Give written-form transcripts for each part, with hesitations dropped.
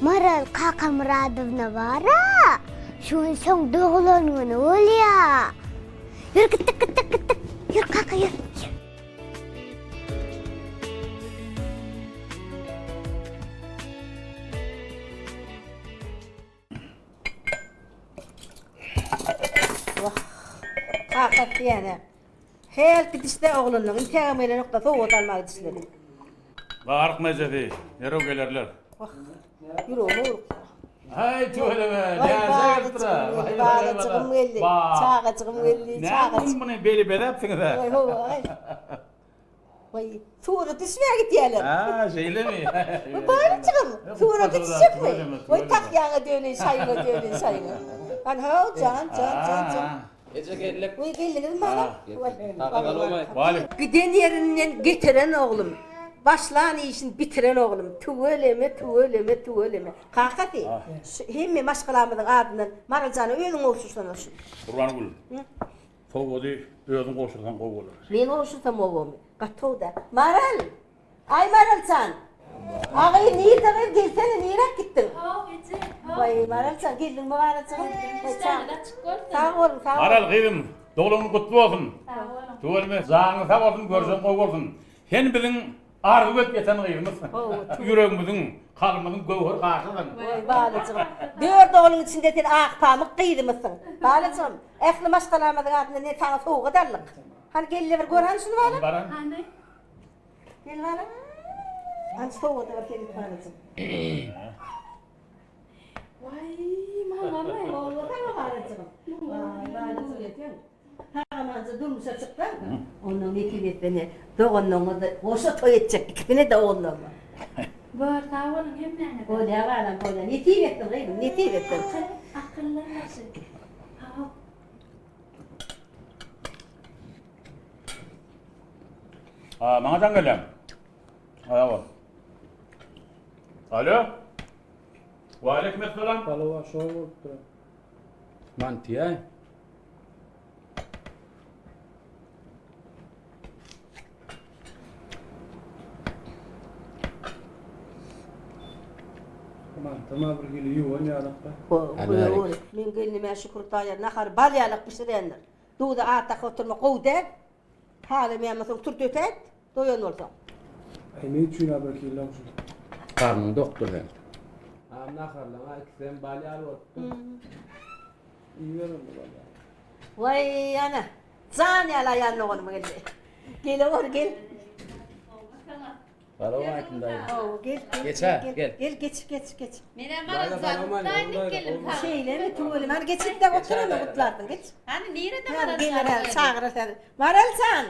Maral Kaka Muradovna var ha. Şun son doğulanını ol ya. Yürü gittik. Yürü Kaka yürü. Kaka diyene. Hel gidişte oğlunun imtihamıyla nokta soğuk almak gidişleri. Bağırık mezeti, yere gelirler. Yürü oğlum. Hay tüheleme, Vay ne zeytirtira. bağlıcığım geldi, çağacığım geldi, Ne çağacığım. yaptın bunu beli bedepsiniz ha? Vay. Vay, sonra düşmeye gidiyorlar. Ha, şeyle mi? Bağlıcığım, sonra düşecek mi? Vay tak yağı dönün, sayını dönün, sayını. Hani ha, can. Gece gelip Vay geldiniz bana. Vali. Giden yerinden getiren oğlum. Başlayan işini bitiren oğlum. Tüveleme. Kakati. Hemme maşkalamızın adından Maralcan'ı özün olsursan olsun. Kurban gül. Soğuğu özün koşursan kov olur. Ben olsursam oğlum. Katouda. Maral. Ay Maralcan. Ağayı nereden gelsene, nereye gittin? Vay Maralcan, geldin mi Maralcan? Sağ olun. Maral kıydım, doğulunu kutlu olsun. Tüvelme, zağını sağ olsun, görsen kov olsun. Sen bizim argı göt yeten kıydınız. Yüreğimizin, kalbimizin gövhür karşıdan. Vay bağlıcığım. Dört oğlun içinde sen ağ pamuk kıydı mısın? Bağlıcığım, ehli maşkalamızın adında ne sana soğuk ederlik. Hani gelin ver, gör hani şunu bağlı. Baran. Gel bağlı. Hani soğuk eder seni bağlıcığım. Vay mamam, oğlu da bağlıcığım. Vay bağlıcığım yapıyor. Hağamanca durmuşa çıktı. Onun iki betini doğunluğunu da boşa toy edecek. İkisini de oğlunluğunu. Var, sağ olun hem ne? Böyle var böyle. Netiv ettim kıyım, netiv ettim. Akıllı nasıl? Bana can gelem. Alo. Alo. Ve aleykümselam. balova şov oldu. Mantiya. Tamam bir geliyor oynayalım da. Men gelinime şükür tayar nahar balyalık pişirenler. Duda atak oturma kovde. Hadi men mesela turt ötet. Doyan olsa. Ay ne için haber ki lan? Karnın doktor hem. Naharla ikisem balyalı oldu. İyi verin balya. Vay ana. Zan yala yanına onu geldi. Gel. Balova kimdayım? Gel. Geç ha, gel. Gel geç. Merhaba zaten gelin. Şeyle mi tuvalim? Hani geçip de oturun da kutlardın geç. Hani nerede Hadi var? gelir çağırır sen. Maral sen.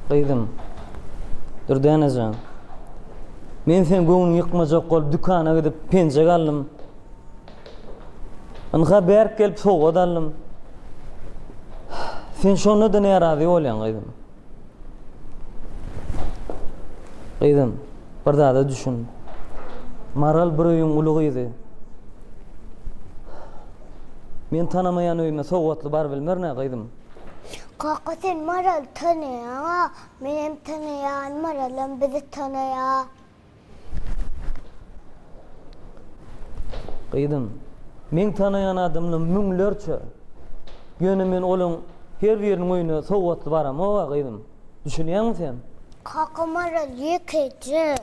Kıydım. Dur dayanacağım. Men sen göğün yıkmacak ol dükana gidip pencek aldım. Anka berk gelip soğuk odalım. Sen şonu da ne yaradı olayan kıydım. Kıydım. Bir daha da düşün. Maral bir öyün ulugıydı. Men tanımayan öyüme soğukatlı bar bilmer ne kıydım. Kaka sen Maral tanıyor. Benim tanıyan Maral'ın bizi tanıyor. Kıydım. Men tanıyan adamla münglerçe. Yönü men olun her birinin oyunu soğukatlı baram o kıydım. Düşünüyor musun sen? Kaka Maral yıkıcı.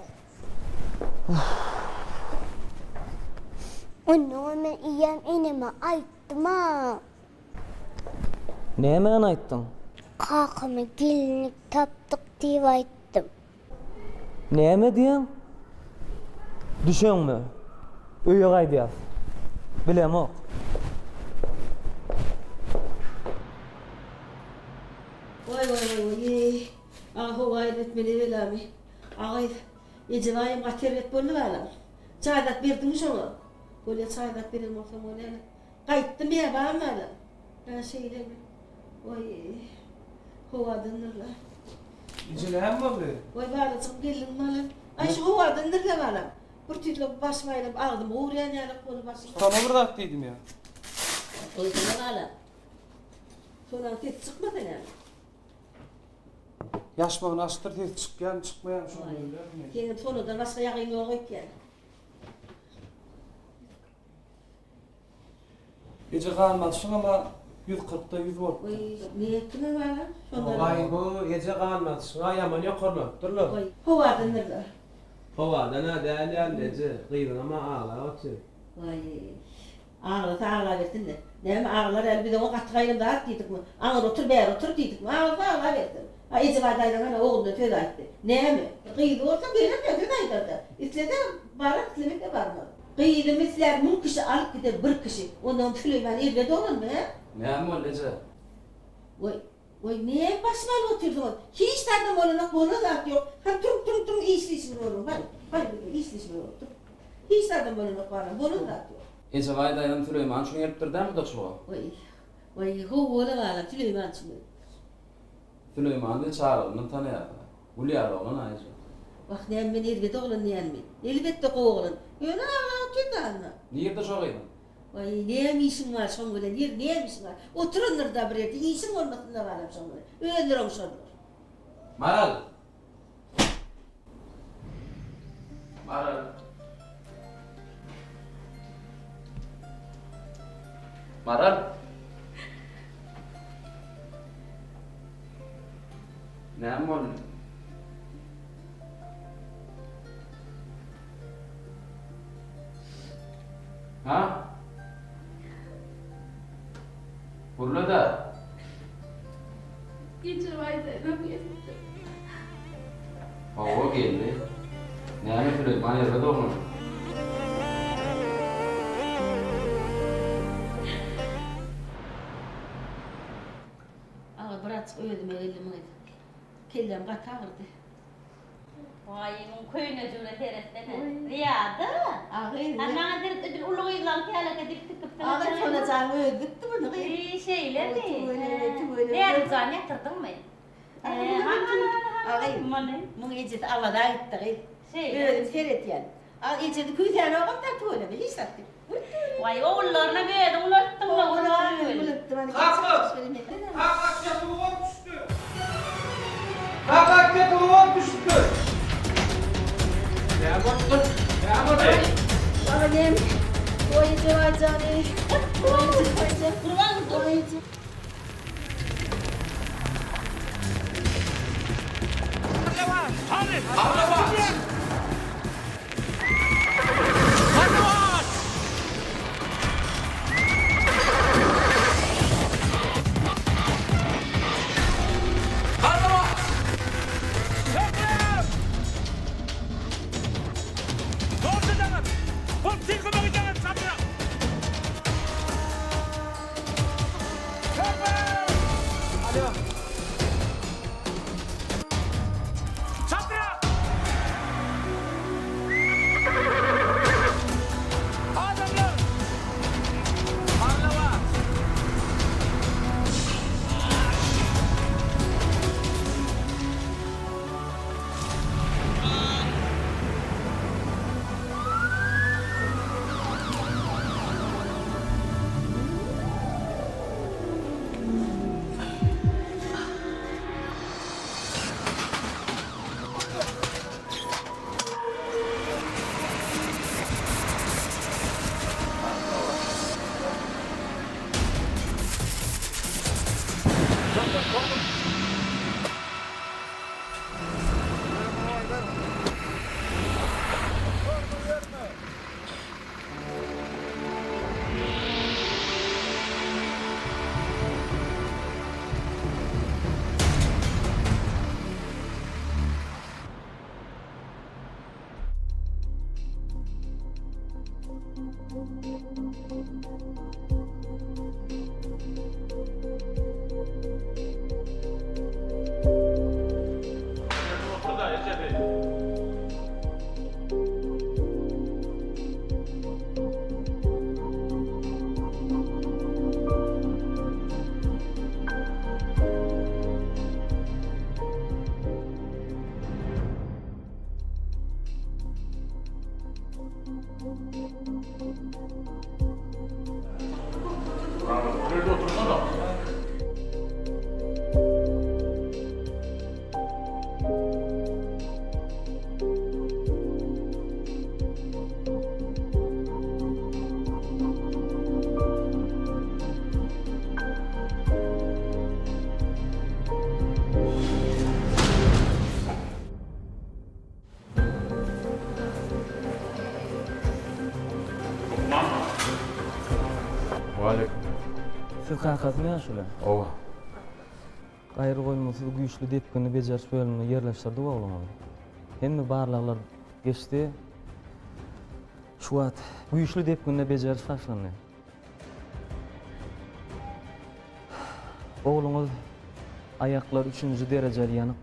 Onu ben iyem inime ayttım ha. Ne hemen ayttın? Kakama gelinlik taptık diye ayttım. Ne mi diyen? Düşün mü? Öyle gaydiyaz. Bilem o. Vay. Ahu gayretmeli velami. Ağay, ecevayım aterbet bolu valam. Çaydat verdiniz onu. Böyle çaydat verilme olsam öyle. Kayıttım ya bağım valam. Ha şeyle mi? Vay, huvadan nırla. İçine hem mi oldu? Vay bağlasın gelin valam. Ay şu huvadan nırla valam. Bir tütle basmayla aldım. Uğrayan yarak kolu basın. Sana burada attıydım ya. O yüzden valam. Sonra tet çıkmadı yani. Yaşma nasıldır diye çıkyan çıkmayan şu böyle. Senin sonudan başka yağın yok ekken. Gece kalmadısın ama 140'da 100 volt. Oy, ne ettin var lan? Şunları. Vay bu gece kalmadısın. Ay yaman yakarlar. Dur lan. Oy, hovadan nerede? Havadan ha değerli anneci. Kıydın ama ağla otur. Vay. Ağlar versin de. Ne mi ağlar el bir de o katkayla da at dedik mi? Ağır otur beğer otur dedik mi? Ağlar versin. Ha icivadayla hani oğlunu feda etti. Ne mi? Kıydı olsa benim de feda ederdi. İstedi barak istemek de var mı? Kıydı misler mun kişi alıp gider bir kişi. Ondan Süleyman evde olur mu he? Ne mi öylece? Oy niye başıma oturdun? Hiç tadım olana konu da yok. Ha tum işlişim olur. Hadi işlişim olur. Hiç tadım olana konu da yok. Ece vay dayanın Süleyman şunu yaptırdı mı da çoğu? Oy hovula gala Süleyman şimdi. Süleyman'ı çağırılını tanıyardı. Ulyarı olan ayrıca. Bak ne men elbette oğlan ne mi? Elbette oğlan. Yöne ağla tüdanla. Nerede çok iydin? Vay ne mi işin var son böyle? Ne mi işin var? Oturunlar da bir yerde. İşin olmasın da varım son böyle. Öldürüm sonra. Maral. Maral. Maral. Ne oldu? Ha? Burada. Gece vay dayanam yedim. O geldi. Ne Süleyman yazdı onu. Ağa bırak öldüm elimi. Kellem katağırdı. Vay mun köyüne cüre teretlene. Riyada. Ağa elimi. Anna der ödül ulu yılan kâla kadir tıkıp Ağa sonra canı öldüktü bunu. İyi şeyler mi? Tüvele. Değerli zan yatırdın mı? Ağayım. Mun ecet Allah'a gitti. Öldüm seyret yani. Al ecet kuyudan oğlum da tuğla bir hiç sattık. Vay oğullarına bir ulaştım da Kalk yatağım düştü. Kalk yatağım düştü. Ne yaptın? Ne yaptın? Annem, oyuncu var canım. Oyuncu. kakasmy ýaşylar. Owa. Gaýry goýmasy güýçli depkini bejeriş bölümine ýerleşdirdi oglamy. Hemme barlyklar geçdi. Şu wagt güýçli depkini bejeriş başlandy. Oğlumuz ayaklar 3. dereceli yanık.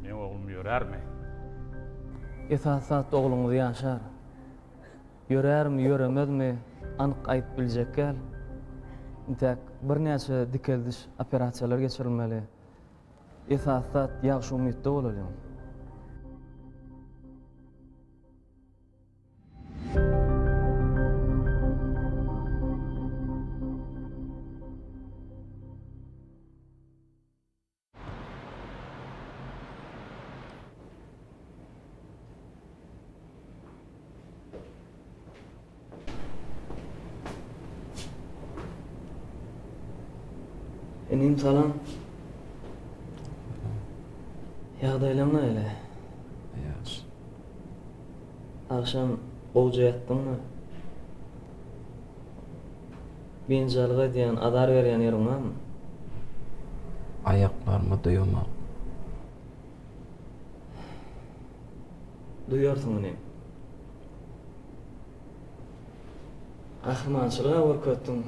Men oğlum ýörärmi? Esasat oğlumuz yaşar. Yörärmi, yöremezmi? Anyk aýyp biljek gel. Intek bir näçe dikeldiş operasiýalar geçirilmeli. Esasat ýagşy umytda bolalım. Enim salam. Ýagdaýlaryň näle? Ýaşy. Akşam bolja ýatdyňmy? Benjalga diýen adar berýän ýeriň barmy? Ayaklarymı duýmak. Duýarsyň enem. Ahmançylyga görkezdiň.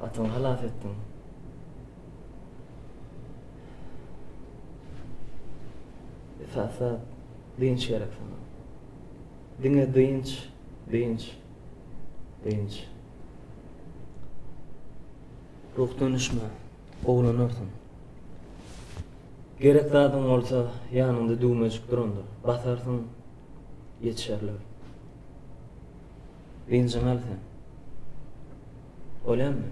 Atyň halat etdiň. Esasat dinç gerek sana. Diňe dinç. Ruh dönüşme, oğlanırsın. Gerek zadyň bolsa ýanynda düwmejik durandyr. Basarsın, ýetişerler. Dinçiň alsan. Olammy?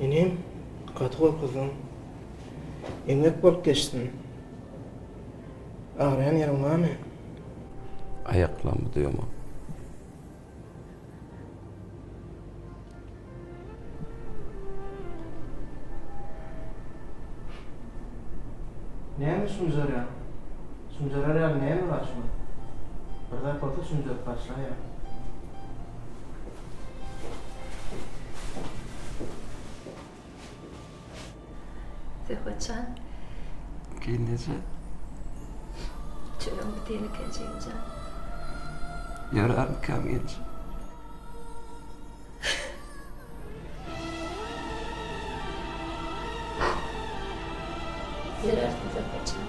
Enem, gaty gorkuzum. Emek bolup geçdin. Ağrıyan ýeriň barmy? Ayaklarımı duýmak. Näme sunjar ya? Sunjarar ýaly näme başmy? Bir zat bolsa sunjar başlaýar. Zehwetcan, Kinece çölüm biteni kençeýinjan. yarar kam genç. Zerarsın Zehwetcan.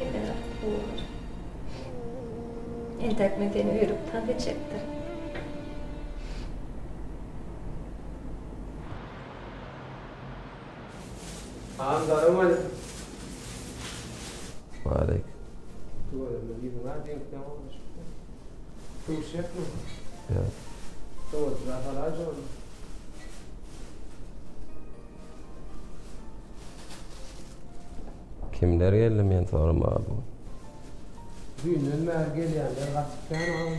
Eler olur. Entek medeni ýürüp tan geçekdir. Assalamu alaikum. Wa alaikum. Tuvalet gibi var denkten olmuş. Kuşak mı? Ya. Tuvalet rahatlaş oldu. Kimler geldi men sorma bu. Düğünden mer gelýänler gaçykdan al.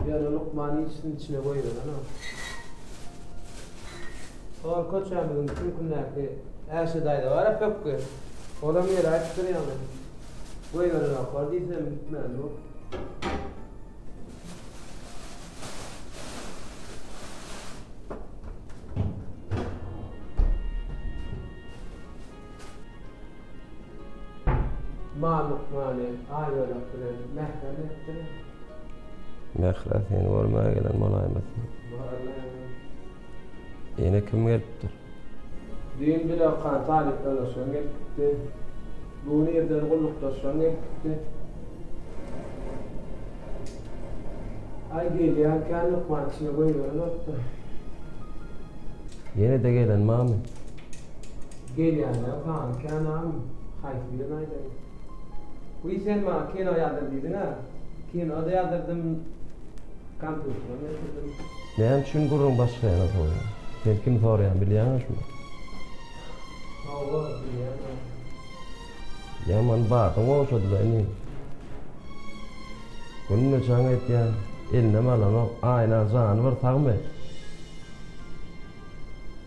Ýa-da lukmany içine goýuyor ana. Ol koçamyň tüm günläki äşe daýda bar apypky. Olam ýer açdyrýar. Goýuyor apar diýsem bitmän bu. Lukmany aýýarak bilen mehkeme etdi. Mehrasen görmäge gelen molaýmasy. Ýene kim gelipdir? Düğün bile kan talipler de sonra gitti. Bu nereden kullukta sonra gitti. Ay geliyor, kanlık markasına koyuyor, nokta. Yine de gelen mami. Geliyorlar falan, kanam, hayfiyden aydayım. Bu sen bana kino yadırdıydın ha? Kino da yadırdım, kampüsüne getirdim. Ne için gururun başka yana soruyor? Sen kim soruyan biliyorsun mu? Hava biliyor. Yaman bakın olsa da eni. Bunun için et ya. Eline malan o aynen zanı var takma.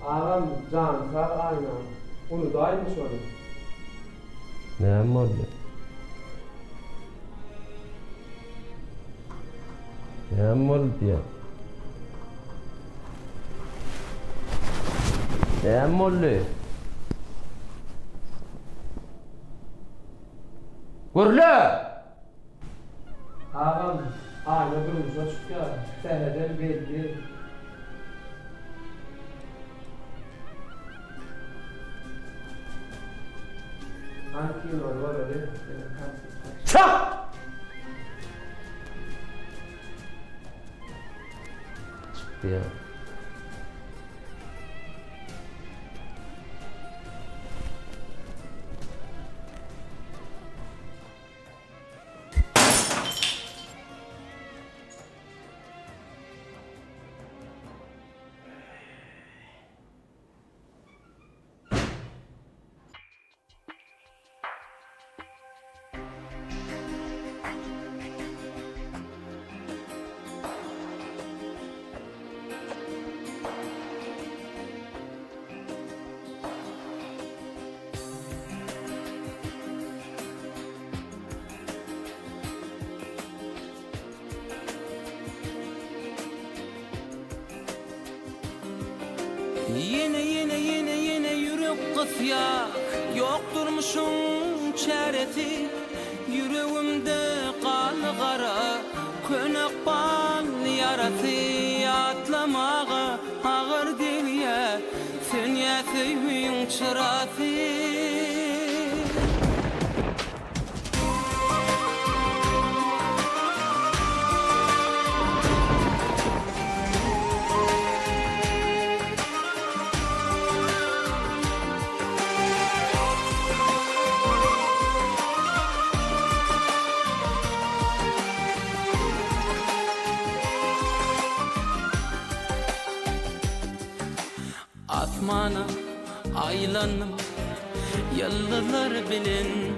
Ağam can kar aynen. Onu da aynı sorun. Ne oldu? Ne oldu ya? Ne oldu? Gurlu! Ağam aynı durmuş açık ya. Sehreden belli. Hangi var öyle? Çak! Çıktı ya. Yine yürek kısya yok durmuşum çaresi yüreğimde kanı kara könek bal yarası atlamağa ağır değil ya sen ya sevin çırası. Asmana aylanım yıllar bilin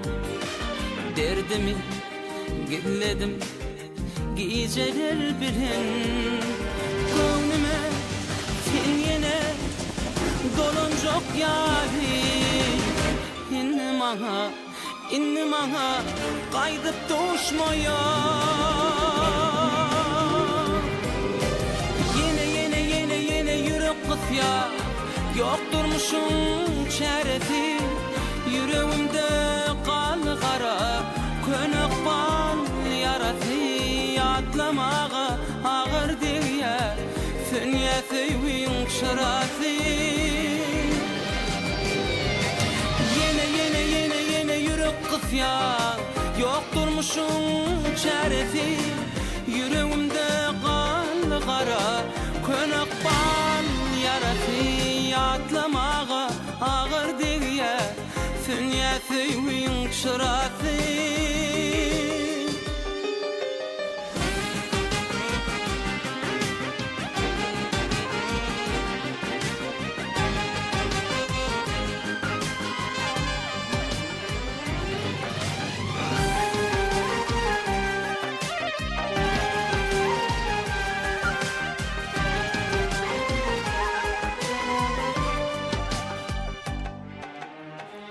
derdimi gilledim geceler bilin gönlüme sen yine doluncuk yari inni bana kaydıp düşmüyor. Yine yürek kısya yok durmuşum çaresi yüreğimde kanı kara könek bal yarası atlamağa ağır diye sen ya sevin çırası. Yine yürek kısya yok durmuşum çaresi yüreğimde kanı kara könek bal yarası atlamağa ağır diye sen ya sevin çırası.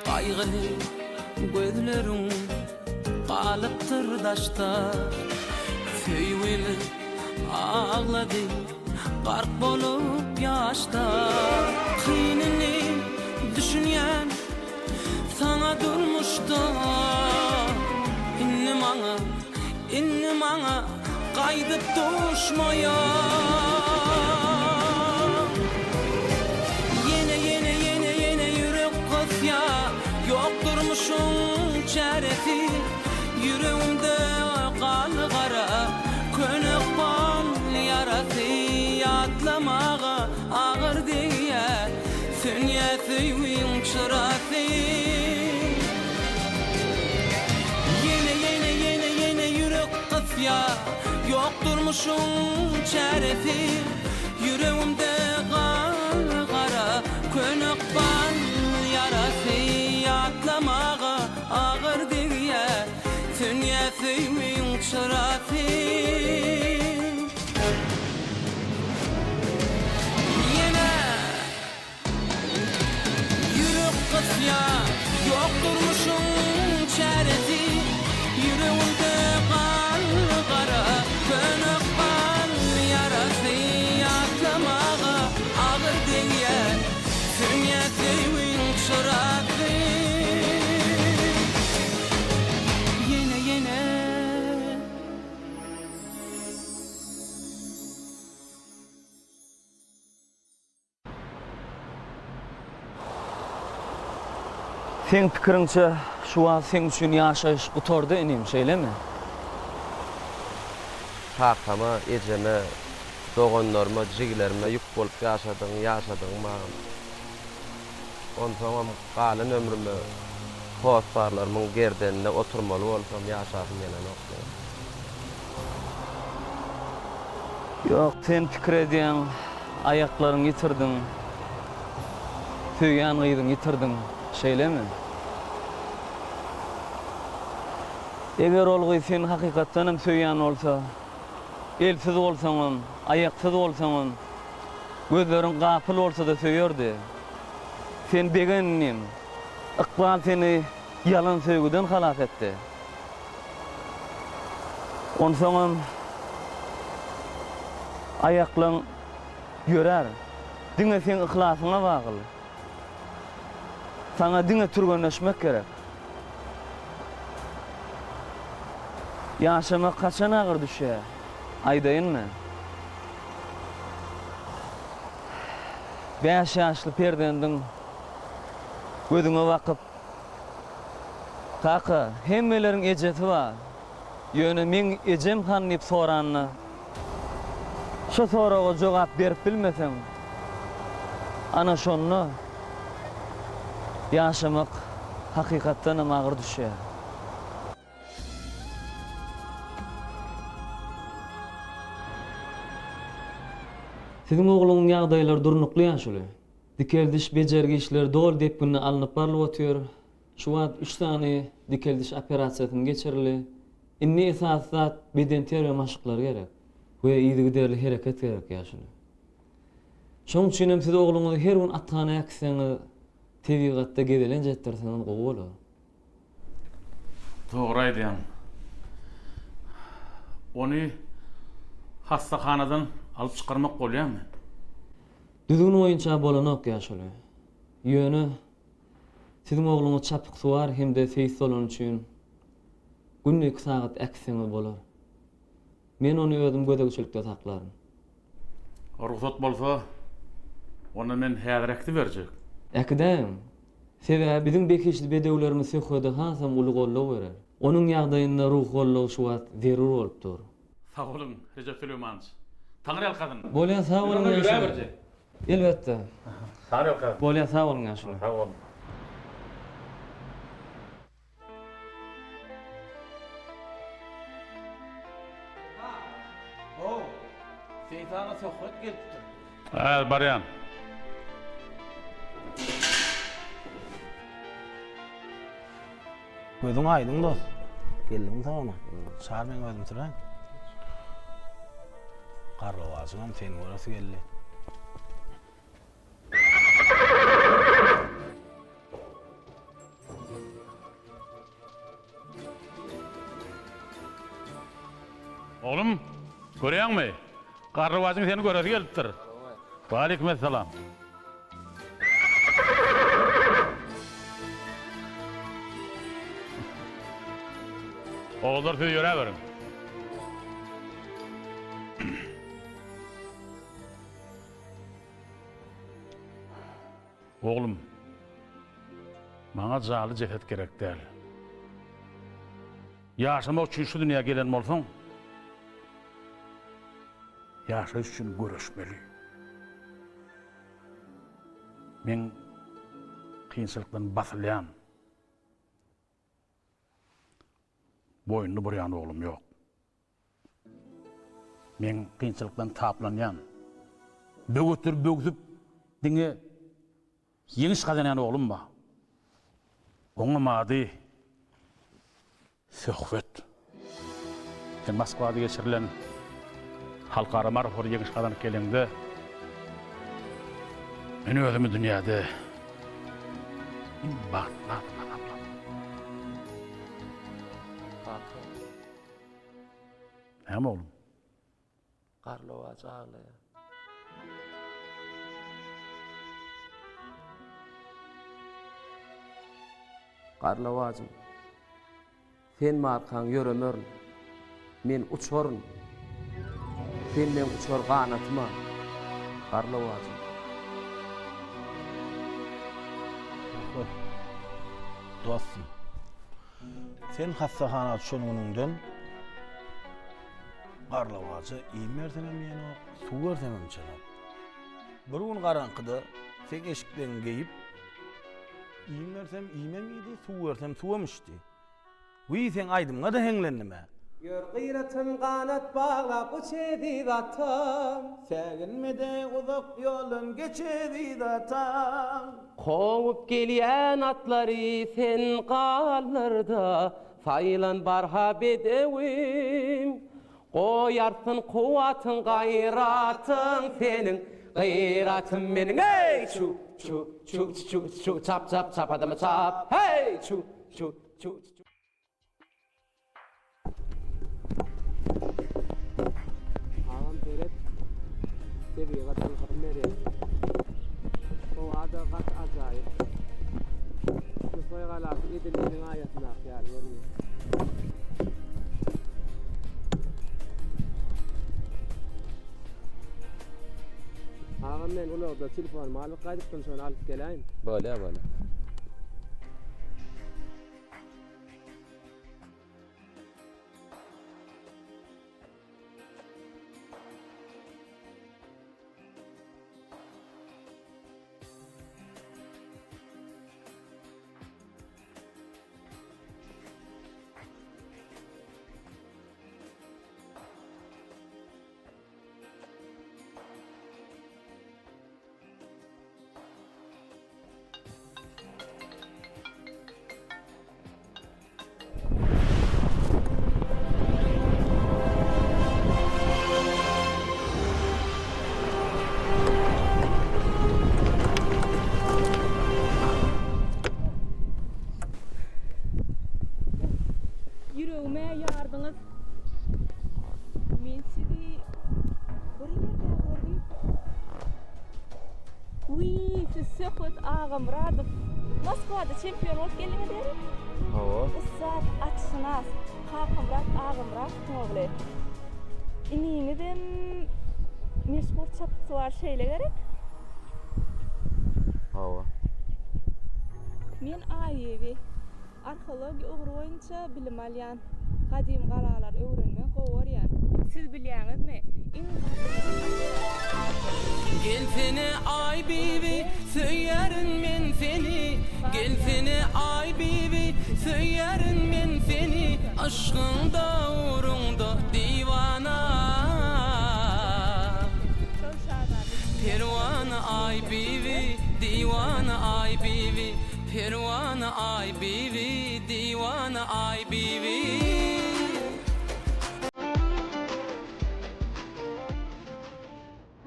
Kaygılı gözlerim kalıptır daşta Söyüğümü ağladı garp bolup yaşta Kıynını düşünyen sana durmuştu İnni bana kaydıp düşmüyor. Yine yatlamağa ağır diye Dünya tüyün çırafı Yine yürek kıfya Yok durmuşun çarefi Yüreğimde kara Könük ban yarası Yatlamağa ağır diye Dünya tüyün çırafı Ya yok durmuşum çaresi Yüreğimde kan kara Könük ban yarası Yatlamağa ağır diye Dünya tüyün çırafı Yine Sen pikiriňçe şu an sen üçin ýaşaýyş utordy enim şeýlemi? Hakama, ejeme, dogonlarıma, jiglerime yük bolup ýaşadyň mağam. Onsoňam galan ömrüme hosparlarymyň gerdenine oturmaly bolsam ýaşadym ýene nokta. Yok, sen pikir edýän aýaklaryň ýitirdiň. Tüýýän gyýdyň ýitirdiň. Şeýlemi? Eger ol gyý sen hakykatdanam söýýän bolsa, elsiz bolsaňam, aýaksyz bolsaňam, gözleriň gapyl bolsa da söýerdi. Sen begenim, ykbal seni yalan söýgüden halas etdi. Onsoňam aýaklaryň ýörer. Diňe sen ihlasına bagyly. Sana diňe türgenleşmek gerek. Ýaşamak kaçan ağır düşýär? Aýdaýynmy? 5 ýaşly perdendiň gözüňe bakyp "Kaka, hemmeleriň ejeti bar. Ýöne men ejem han" diýip soranyny. Şo soraga jogap berip bilmeseň, ana şonu ýaşamak hakykatdan ağır düşýär. Siziň ogluňyň ýagdaýlary durnukly ýaşaly. Dikeldiş bejergi işler dol diýip günne alınıp barlyp otýar. Şu wagt 3 tane dikeldiş operasiýasyny geçirili. Inni esasat beden terbiýe maşyklar gerek. We ýygy hereket gerek ýaşaly. Şoň üçin hem siz ogluňyzy her gün atana ýaksaňyz tebigatda gedelen jetdirseňiz gowy bolar. Dogry aýdýan. Ony hastahanadan alyp çykarmak bolýarmy? Düzgün oýunça bolanok ýaşaly. Ýöne siziň ogluňyz çapyk suwar hemde seýis bolan üçin günlük sagat äksiňiz bolar. Men ony özüm gödegçilikde saklarym. Ruhsat bolsa, ona men häzirekdi berjek. Äkidem. Sebäbi biziň bekişli bedewlerimiz söhbede hansam uly gollaw berer. Onuň ýagdaýynda ruh gollaw şu wagt zerur bolupdyr. Sag bolun, Recep Süleymanç. Taňryl kadyn. Bolýan sag bolun ýaşaly. Elbetde. Taňryl kadyn. Bolýan sag bolun ýaşaly. Sag bolun. Şeytana sohbet geldi. Baryan. Gözüň aýdyň dost. Geldiň sagama. Şahar men gözüm turan. Garlawazym sen orasy geldi. Oğlum, görýäňmi? Garrywazyň seni göresi gelipdir. Waaleykum assalam. Oğullar sizi ýöreberin. Oğlum, maňa jaly jeset gerek däl. Ýaşamak üçin şu dünýäge gelen bolsaň, ýaşaş üçin görüşmeli. Men kıyınçılıktan basılyan, boynunu buryan oğlum yok. Men kıyınçılıktan taplanyan, bögütür bögütüp dine yeňiş kazanyan oğlum ba. Oňa mady söhbet. Sen Moskvada geçirilen halkara marafon yeňiş kazanyp gelende men özümi dünýäde batlar. Hem oğlum? Karlova çağlaya. Karlovacım, sen markan yörömörün, men uçorun, sen men uçor qanatıma, Karlovacım. Dostum, sen hassahana düşenüňden Garlawacı iýim bersenem ýene suw bersemem çenap. Bir gün garankyda sen eşikden geyip iýim bersem iýmem idi, suw bersem suwamyşdy. Wy sen aýdymga da heňlenme. Gör gıyratım kanat bağlap uçedi zatam, seginmede uzak yolun geçedi zatam. Kovup gelýän atlary sen qallarda, saylan barha bedewim. Koyarsın kuwatın gayratın senin, gayratın menin. Hey çu çu çu çu çu çap çap çap adamı çap. Hey çu çu çu çu. Ağam teret seviye kadar kamera. O ada kat acayip. Şu soygalar edilmenin ayetine aktar görüyor. Ağam men ularda telefonumu alıp kaydıktan sonra alıp geleyim. Böyle. Yüreğime yardınız. Men sizi bir yerde gördüm. Uy, siz Söhbet Ağam Radov. Moskvada çempion olup geldiňiz deri? Hawa. Ussat atşynas, Hakamrat Ağamrat togle. Inimiden meşhur çapkysy bar şeýle gerek. Hawa. Men aýebi. Arkeologi ogry boýunça bilim alýan, gadim galalar öwrenme gowarýan. Siz bilýäňizmi? Gel seni ay bibi, söylerim men seni. Gel seni ay bibi, söylerim men seni. Aşkında uğrunda divana. Pervana ay bibi, divana ay bibi. Pervana ay bibi, divana ay bibi.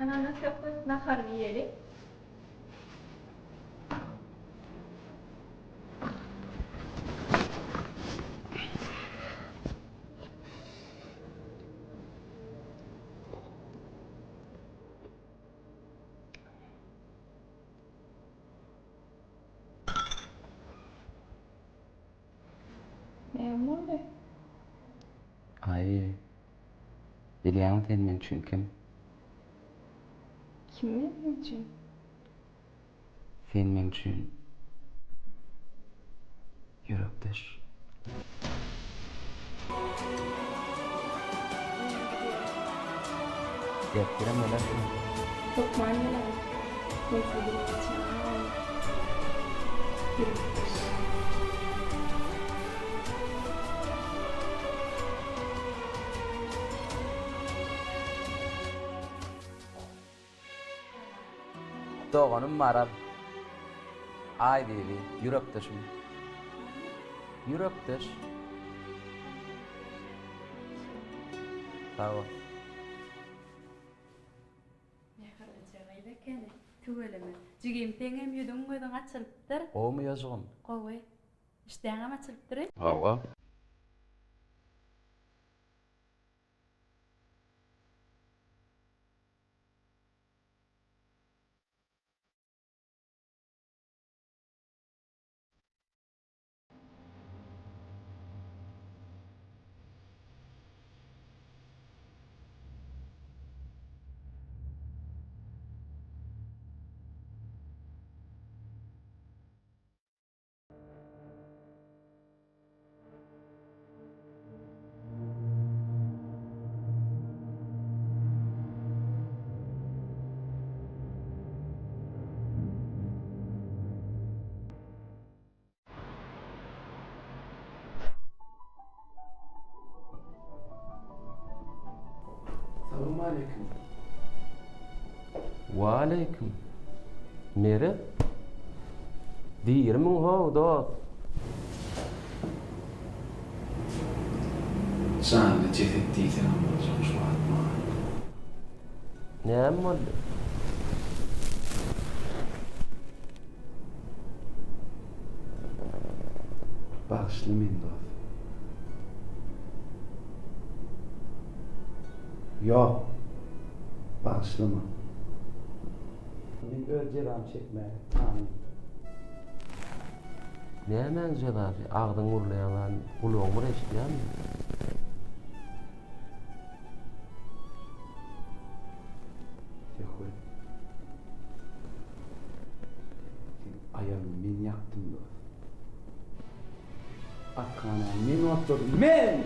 Anana Söhbet nahar yiyelim. Ne oldu? Ay, bilýän sen men üçin kim? Kim benim için? Sen men üçin yürekdeş. Yaptıram olar. Çok manyalar. Neyse gideceğim. Yürüptür. Doğanım marar. Ay bebi, yürektaşım. Yürektaş. Sağ ol. Tüveleme. Jigim tengem yudum moydun açılıptır. O mu yazığım? Qoy. İşteğim açılıptır. Hava. Selamun aleyküm. Wa aleyküm. Mere? Diýerim ho da. Sen ceset değilsen anlayacağım şu an. Näme boldy? Bağışlı mıyım dost? Yok. Bağışlama. Ben öz celam çekme. Amin. Nämen jelaby? Agdyň urlaýan gulugyny eşitýärmi? Sehuy. Ayağımı men yaktım dost. Akkana men oturdum. Men!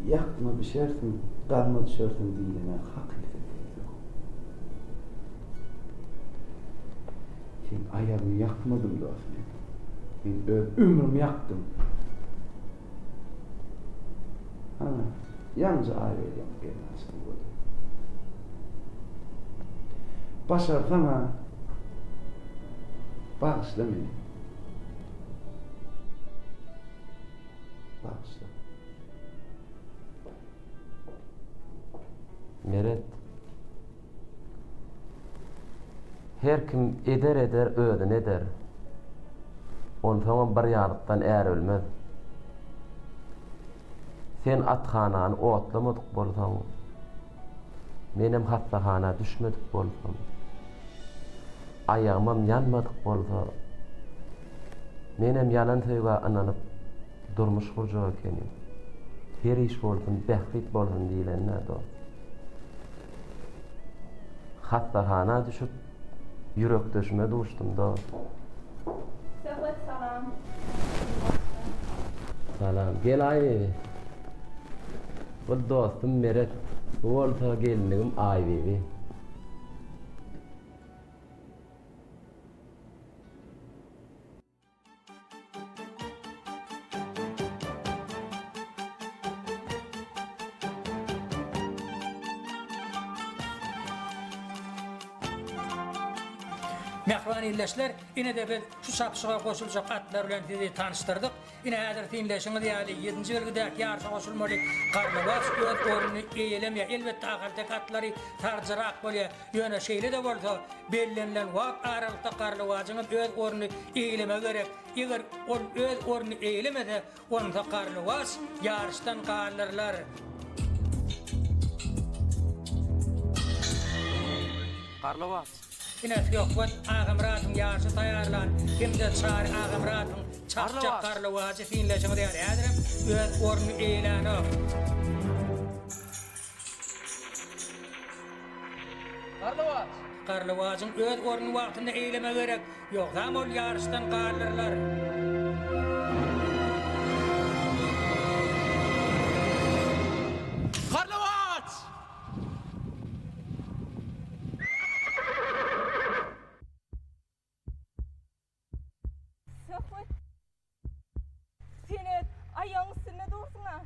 Yakma pişersin, kalma düşersin diyene hakikat yok. Sen ayağımı yakmadım dostum. Ben ömrümü yaktım. Ana, yalnızca ayrılayım gelmezsin burada. Başarsana, bağışla beni. Bağışla. Meret. Her kim eder ödün eder. Ondan bir ýarykdan är ölmez. Sen atxanany otlamadyk bolsaň, menem hastaxana düşmedik bolsam, ayağımam yanmadyk bolsa, menem yalan söýge ananyp durmuş gurjak ekenim. Her iş bolsun, behrit bolsun diýilenler do. Hastaxana düşüp yürek döşüme duşdum da. Selam. Salam. Gel Aybebi. Bu dostum Meret. Bu olsa gelinligim Aybebi. Mehriban illeşler, ine de biz şu sapşığa koşulacak atlar bilen sizi tanıştırdık. Ine häzir tinleşiňiz ýaly 7-nji belgidäki ýarşa koşulmaly Garlybaş öz oruny eýelemýär. Elbetde ahirtek atlary tarjyrak bolýar. Ýöne şeýle de bolsa bellenlen wagt aralykda Garlybaşyň öz oruny eýeleme gerek. Eger ol öz oruny eýelemede, onda Garlybaş ýarşdan galyrlar. Garlybaş. Ines yokbat Ağamratın yarışı tayarlan. Kimde çağır Ağamratın çakçak Garlybaşy finleşiňi diýär. Häzirem öz oruny eýlenip. Garlybaş. Garlywazyň öz orny wagtynda eýleme gerek. Ýoksam ol ýarşdan galdyrlar. Garlywaç! Söhbet. Seni ayağın üstünde dursun ha.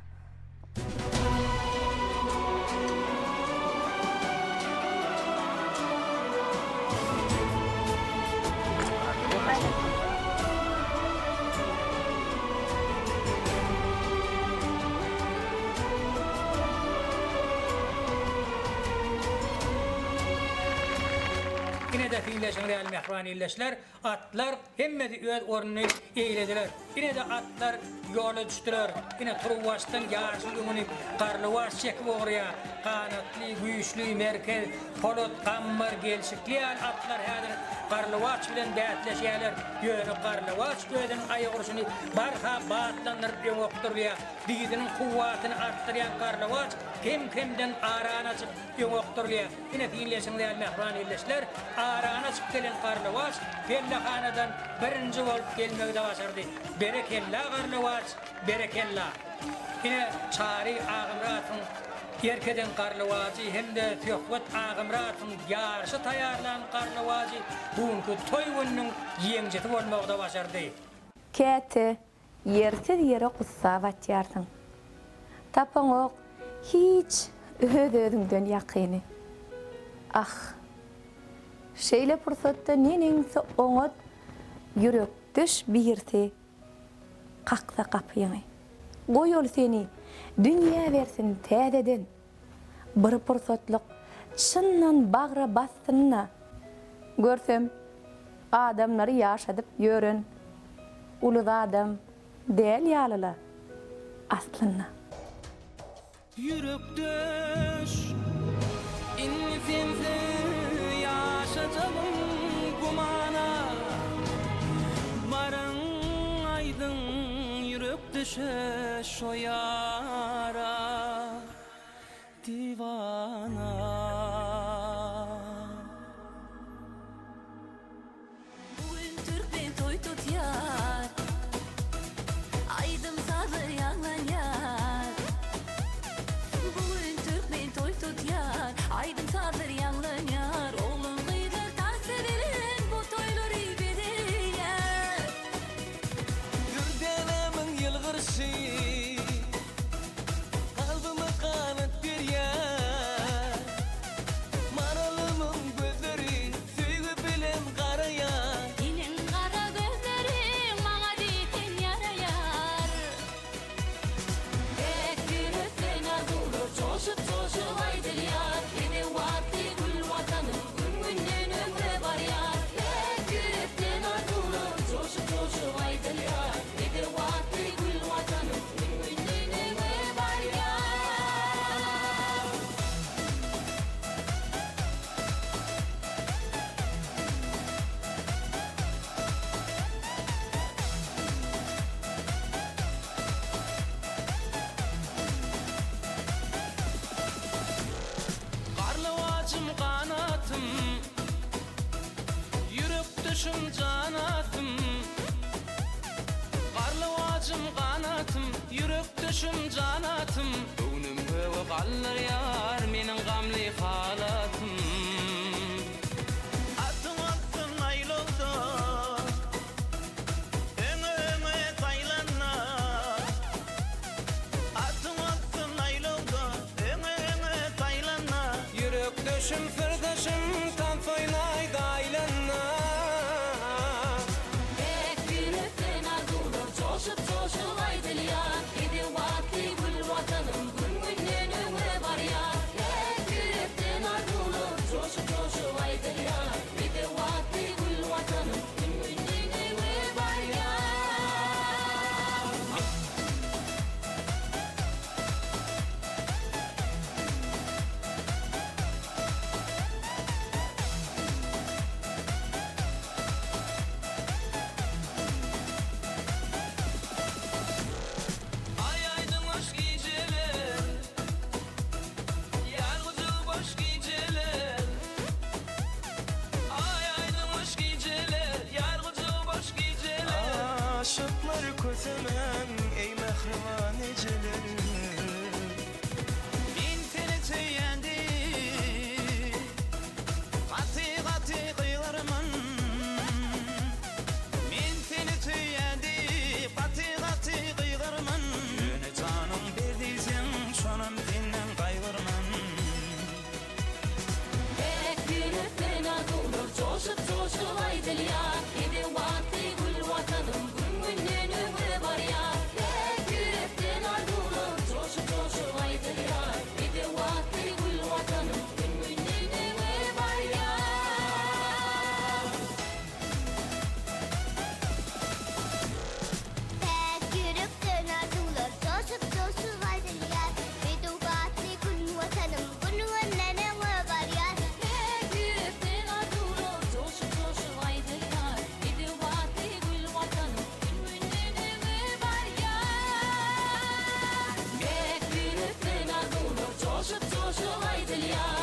Yine de fiilleşen real mehrbani illeşler, atlar hemmedi öz ornunu eylediler. Yine de atlar yola düştüler. Yine Truvaş'tan yarışın ümünü Garlywaç çekip oraya. Kanatlı, güýçlü, merkez, polot, gammar, gelşikli atlar häzir Garlywaç bilen dätleşýärler. Ýöne Garlywaç özüniň aýagursunu barha batlandyryp ýöňokdurýar. Diýdiniň kuwwatyny artdyrýan Garlywaç kim-kimden arana çyk ýöňokdurýar. Yine fiilleşen real mehrbani illeşler arana çyk gelen Garlywaç Bellahanadan birinji bolup gelmegde başardy. Berekella Garlywaç, berekella. Yine Çary Agymratyň Yerkeden Garlywaçy hemde Töhbet Agymratyň ýarşy taýýarlan Garlywaçy buňky toý gününiň ýeňjeti bolmagda başardy. Käte ýersiz ýere gussa batýarsyň. Tapaňok hiç öz-özüňden ýakyny. Ah, şeýle pursatda neneňse oňat ýürek düş birse kaksa kapıýany. Goýol seni dünýä bersin täzeden. Bir pursatlyk çynnan bagra bassyna. Görsem adamlary ýaşadyp ýören ulug adam däl ýalyla aslynda. Yürek düş infinse yaşatalım gumana Barın aydın yürek düşe şo yara divana Bugün Türkmen toy tutyar Aydım sadır yalan yar Bugün Türkmen toy tutyar Aydım sadır yalan yar Oğlum kıydır tahsil edin Bu toyları bedeyar Gürdelemin yılgırşı Kalbime kanat bir yer Maralımın gözleri Süygü bilen karayar Senin kara gözlerin Bana ditin yarayar Tek bir ötlen azulur Coşup coşup aydıl yar Yine vakti gül vatanım Gün günden ömre var yar Tek bir ötlen azulur Coşup coşup aydıl yar Yine vakti gül vatanım Gün günden ömre var yar Garlywaçym kanatım Yürek düşüm canatım Garlywaçym kanatım Yürek düşüm canatım Öwnüm höwe gallar yar Meniň gamly halatym Atyň atsyn aýlawda Öňe öňe taýlanna Atyň atsyn aýlawda Öňe öňe taýlanna Yürek düşüm firdaşym Tan soýnaýda aýlanna Tek bir ötlen azulur Coşup coşup aydıl yar Yine vakti gül vatanım Gün günden ömre var yar Tek bir ötlen azulur Coşup coşup aydıl yar Yine vakti gül vatanım Gün günden ömre var yar özlemem ey mehriban ecelerim. Ben seni tüyendi Katı kıylarımın. Ben seni tüyendi Katı kıylarımın. Yöne canım berdiysen şonum senden kaygırman. Bek yürekten ağılır coşup aydıl ya. Gidi vakti gül vatanım gün günden ömrü var ya. Bek yürekten ağılır coşup aydıl ya. Gidi vakti gül vatanım gün günden ömrü var ya. Bek yürekten ağılır coşup aydıl ya. Gidi vakti gül vatanım gün günden ömrü var ya. Bek yürekten ağılır coşup aydıl ya. Gidi vakti gül vatanım gün günden ömrü var ya. Bek yürekten ağılır coşup aydıl ya.